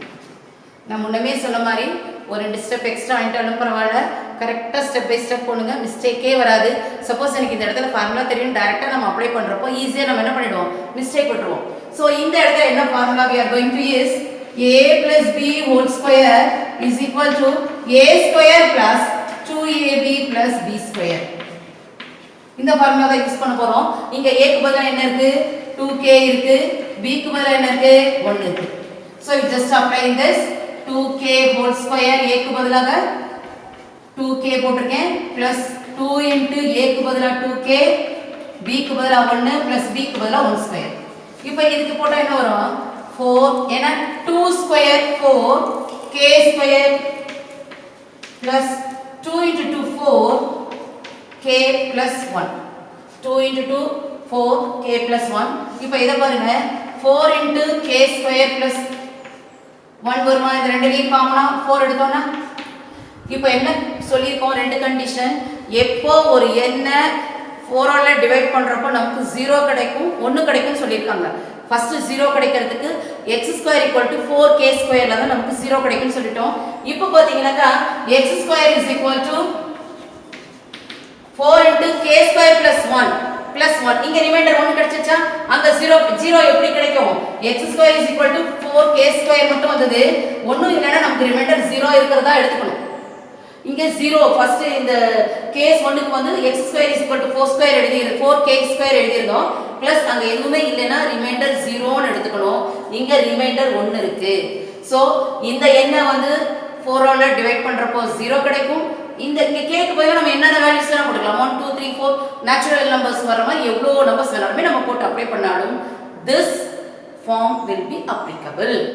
நான் முன்னமே சொன்ன மாதிரி ஒரு ரெண்டு ஸ்டெப் எக்ஸ்ட்ரா ஆயிட்டாலும் பரவாயில்ல, கரெக்டாக ஸ்டெப் பை ஸ்டெப் போடுங்க, மிஸ்டேக்கே வராது. சப்போஸ் எனக்கு இந்த இடத்துல ஃபார்முலா தெரியும், டைரெக்டாக நம்ம அப்ளை பண்ணுறப்போ ஈஸியாக நம்ம என்ன பண்ணிடுவோம், மிஸ்டேக் விட்டுருவோம். ஸோ இந்த இடத்துல என்ன formula we are going to use a plus b whole square is equal to a square plus 2ab plus b square. இந்த ஃபார்முலா தான் யூஸ் பண்ண போறோம். இங்க a க்கு பதிலா என்ன இருக்கு, 2k இருக்கு, b க்கு பதிலா என்ன இருக்கு, 1 இருக்கு. So we just apply this 2k whole square, a க்கு பதிலாக 2k போட்டுருக்கேன், plus 2 into a க்கு பதிலா 2k, b க்கு பதிலா 1 plus b க்கு பதிலா 1 square. இப்போ இதுக்கு போட்டா என்ன வரும், 4 ஏனா 2 square 4 k square plus 2 into 2 4 k plus 1, 2 into 2 4 k plus 1. இப்போ இத பாருங்க 4 into k square plus 1 வருமா, இது ரெண்டுலயும் காமனா 4 எடுத்தோம்னா. இப்போ என்ன சொல்லிருக்கோம், ரெண்டு கண்டிஷன். எப்போ ஒரு எண்ணை 4 ஆல டிவைட் பண்றப்போ நமக்கு 0 கிடைக்கும் 1 கிடைக்கும் சொல்லிருக்காங்க. ஃபர்ஸ்ட் 0 கிடைக்கிறதுக்கு x square equal to 4k ஸ்கொயர்ல தான் நமக்கு 0 கிடைக்கும்னு சொல்லிட்டோம். இப்போ பாத்தீங்கன்னாக்கா x square is equal to 4 into k square plus 1 இங்க ரிமைண்டர் 1 கிடைச்சிச்சா, அங்க 0 எப்படி கிடைக்கும், x square is equal to 4k square மட்டும் வந்தது, ஒண்ணும் இல்லனா நமக்கு ரிமைண்டர் 0 இருக்குறதா எடுத்துக்கணும். இங்க 0 ஃபர்ஸ்ட் இந்த கேஸ் 1 க்கு வந்து x square is equal to 4 square எழுதி 4k square எழுதி இருந்தோம், பிளஸ் அங்க எதுவுமே இல்லனா ரிமைண்டர் 0 ன்னு எடுத்துக்கணும். இங்க ரிமைண்டர் 1 இருக்கு. சோ இந்த எண்ணை வந்து 4 ஆல டிவைட் பண்றப்போ 0 கிடைக்கும். இந்த k க்கு பதிலா நம்ம என்னென்ன வேல்யூஸ் வேணா போட்டுக்கலாம், 1 2 3 4 நேச்சுரல் நம்பர்ஸ் வர மாதிரி எவ்வளவு நம்பர்ஸ் வேணாலுமே நம்ம போட்டு அப்ளை பண்ணாலும் this form will be applicable.